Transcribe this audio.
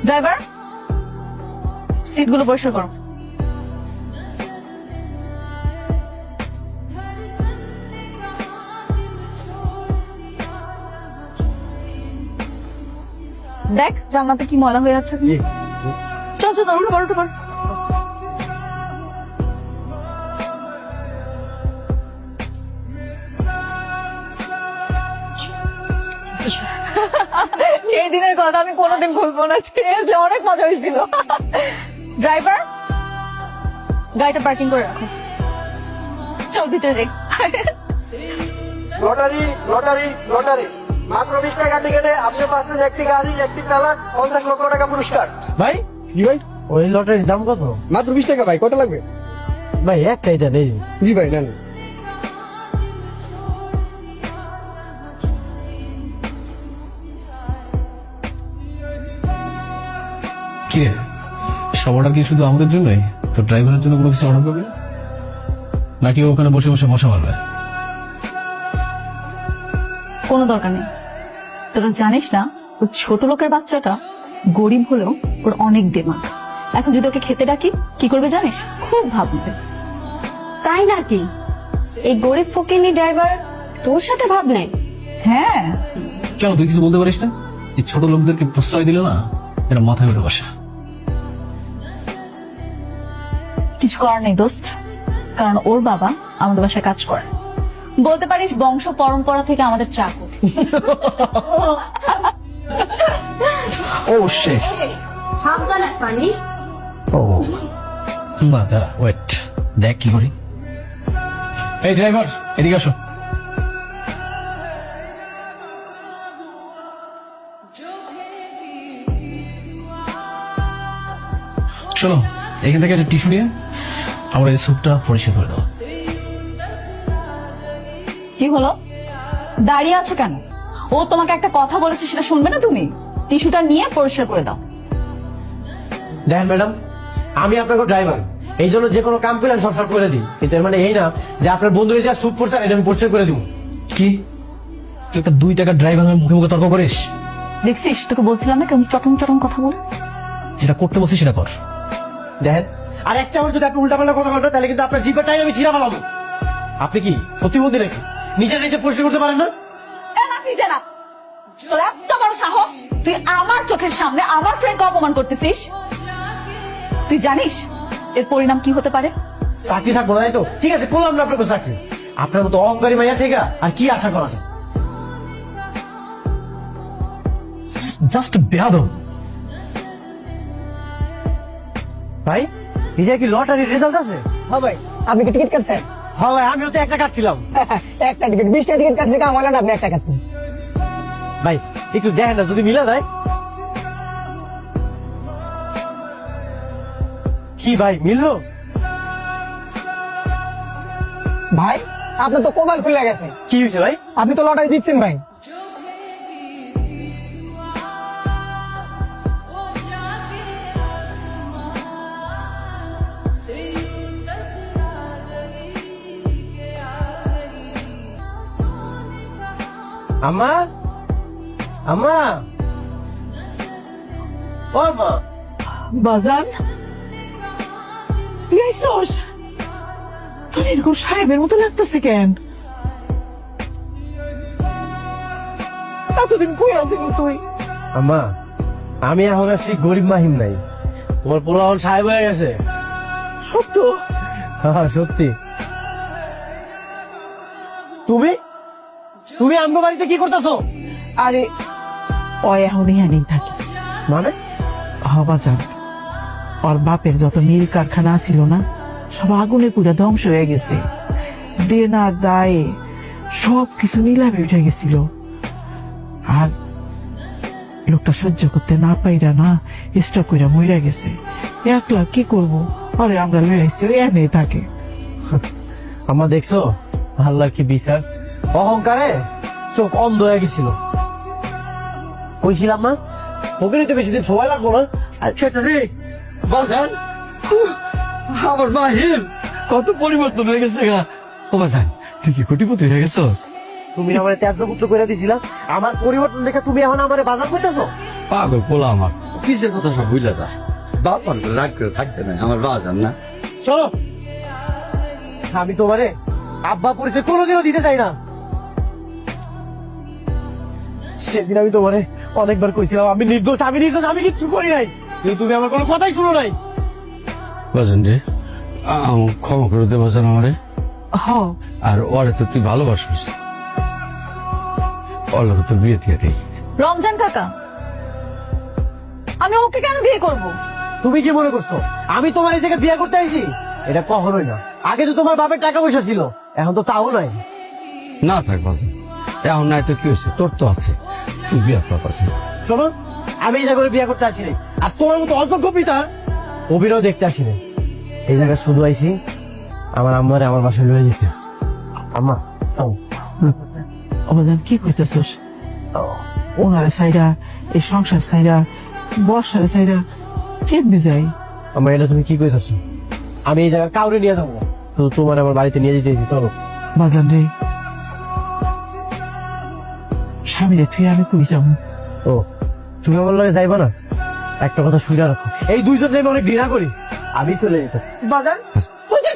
Driver, সিটগুলো পরিষ্কার করো। দেখ জানলাতে কি ময়লা হয়ে আছে। চল চল উঠে পড়, উঠে পড়। সেই দিনের কথা আমি কোনোদিন ভুলবো না, সিরিয়াসলি অনেক মজা হয়েছিল। ড্রাইভার, গাড়িটা পার্কিং করে রাখো। চল ভিতরে যাই। লটারি লটারি লটারি, মাত্র 20 টাকা টিকেটে আপনি পাচ্ছেন একটি গাড়ি, একটি কালার, 50 লক্ষ টাকা পুরস্কার। ভাই জি ভাই, ওই লটারির দাম কত? মাত্র 20 টাকা ভাই, কত লাগবে? ভাই একটাই দেন। এই জি ভাই, নেন। কি রে, সব অর্ডার কি শুধু আমাদের জন্যই? তো ড্রাইভারের জন্য কোনো কিছু অর্ডার করবে না? নাকি ও ওখানে বসে বসে মশা মারবে? কোনো দরকার নেই। তোরা জানিস না ওর ছোট লোকের বাচ্চাটা গরিব হলেও ওর অনেক দিমাগ। এখন যদি ওকে খেতে ডাকি কি করবে জানিস? খুব ভাববে। তাই নাকি? এই গরিব ফকিনি ড্রাইভার তোর সাথে ভাব নেই? হ্যাঁ, কেন তুই কিছু বলতে পারিস না? এই ছোট লোকদেরকে প্রশ্রয় দিলে না এরা মাথায় উঠে বসে। কিছু করার নেই দোস্ত, কারণ ওর বাবা আমাদের বাসায় কাজ করে। বলতে পারিস বংশ পরম্পরা থেকে আমাদের চাকর। ও শিট। সাবধানে পানি। ও না, দাঁড়া, ওয়েট, দেখ কি করি। এই ড্রাইভার, এদিকে আসো। শোনো, এখান থেকে একটা টিস্যু নিয়ে আমরা এই স্যুপটা পরিষ্কার করে দাও। কি হলো, দাঁড়িয়ে আছো কেন? ও তোমাকে একটা কথা বলেছে, সেটা শুনবে না তুমি? টিস্যুটা নিয়ে পরিষ্কার করে দাও। দেখেন ম্যাডাম, আমি আপনাকে ড্রাইভার, এই জন্য যে কোনো কাম পেলে সব করে দিই, কিন্তু এর মানে এই না যে আপনার বন্ধু যা স্যুপ পড়ছে এটা আমি পরিষ্কার করে দিব। কি তুই একটা 2 টাকার ড্রাইভার হয়ে মুখে মুখে তর্ক করিস? দেখছিস, তোকে বলছিলাম না কেমন চটং চটং কথা বল। যেটা করতে বলছিস সেটা কর। দেখেন, আর একটা আমার যদি আপনি উল্টাপাল্টা কথা বলবেন তাহলে কিন্তু আপনার জিপের টাইম আমি ছিঁড়া ফেলাবো। আপনি কি প্রতিবন্ধী নাকি? নিজে নিজে পরিষ্কার করতে পারেন না? তোর এত বড় সাহস, তুই আমার চোখের সামনে আমার ফ্রেন্ডকে অপমান করতেছিস? তুই জানিস এর পরিণাম কি হতে পারে? চাকরি থাকবো না, তাই তো? ঠিক আছে, করলাম না আপনাকে চাকরি। আপনার মতো অহংকারী মাইয়া থেকে আর কি আশা করা যায়? জাস্ট বেয়াদব। ভাই, নিজে কি লটারির রেজাল্ট আছে? হ্যাঁ ভাই, আপনি কি টিকিট কাটছেন? হ্যাঁ ভাই, আমিও তো একটা কাটছিলাম। একটা টিকিট, 20টা টিকিট কাটছে, কাম হলো না, আপনি একটা কাটছেন। ভাই একটু দেখেন না, যদি মিলে যায়। কি ভাই, মিললো? ভাই, আপনার তো কপাল খুলে গেছে। কি হয়েছে ভাই? আপনি তো লটারি দিচ্ছেন ভাই। আম্মা, আম্মা, ও মা। বাজান, তুই আইসস? তোর এরকম সাহেবের মতো লাগতেছে কেন? এতদিন কই আছিস তুই? আম্মা, আমি এখন আর সেই গরিব মাহিম নাই। তোমার পোলা এখন সাহেব হয়ে গেছে। সত্য? হ্যাঁ সত্যি। তুমি তুমি আমগো বাড়িতে কি করতেছো? আরে ও এখন ইহানেই থাকে। মানে? বাজান, ওর বাপের যত মিল কারখানা ছিল না, সব আগুনে পুরো ধ্বংস হয়ে গেছে। দেনার দায়ে সব কিছু নিলামে উঠে গেছিল। আর লোকটা সহ্য করতে না পাইরা না স্টক করে মইরা গেছে। একলা কি করব, আরে আমরা লয়ে আইছি, এনে থাকে। আমার দেখছো আল্লাহর কি বিচার, অহংকারে চোখ অন্ধ হয়ে গেছিল। কইছিলাম না ওকে নিতে বেশি দিন সময় লাগবো না। সেটা রে বাজান, আমার মাহিম কত পরিবর্তন হয়ে গেছে গা। ও বাজান, তুই কি কোটিপতি হয়ে গেছস? তুমি আমার ত্যাজ্য পুত্র করে দিছিলা, আমার পরিবর্তন দেখে তুমি এখন আমার বাজার করতেছো? পাগল পোলা আমার। কিসের কথা সব বুঝলা যা বাবার রাগ করে থাকতে নাই আমার বাজার না। শোনো, আমি তোমারে আব্বা পরিচয় কোনোদিনও দিতে চাই না। সেদিন আমি তোমারে অনেকবার কইছিলাম আমি নির্দোষ, আমি কিচ্ছু করি নাই, কিন্তু তুমি আমার কোনো কথাই শুনো নাই। বাজান রে আমার ক্ষমা করে দে বাজান আমারে। হ আর ওরে তো তুই ভালোবাসিস, ওর লোক তোর বিয়ে দিয়ে দিই। রমজান কাকা, আমি ওকে কেন বিয়ে করব? তুমি কি মনে করছো আমি তোমার এই জায়গায় বিয়ে করতে আইছি? এটা কখনোই না। আগে তো তোমার বাপের টাকা পয়সা ছিল, এখন তো তাও নাই। না থাক বাজান, এখন নাই তো কি হয়েছে, তোর তো আছে, তুই বিয়ে কর বাজান। শোনো, আমি এই জায়গায় বিয়ে করতে আসি নাই, আর তোমার মতো অযোগ্য পিতার অভিনয় দেখতে আসি নাই। এই জায়গায় শুধু আইছি আমার আম্মারে আমার বাসায় লয়ে যেতে। আম্মা তাও অবাজান কি কইতেছস? ওনারে সাইডা, এই সংসার সাইডা, বর্ষার সাইডা কেমনি যাই? আমার এটা তুমি কি কইতেছো? আমি এই জায়গায় কাউরে নিয়ে যাবো না, শুধু তোমার আমার বাড়িতে নিয়ে যেতে চলো। বাজান রে, স্বামীরে তুই আমি কই যাবো? ও, তুমি আমার লগে যাইবা না? একটা কথা শুনে রাখো, এই দুইজন আমি অনেক ঘৃণা করি, আমি চলে যেতে। বাজান বাজান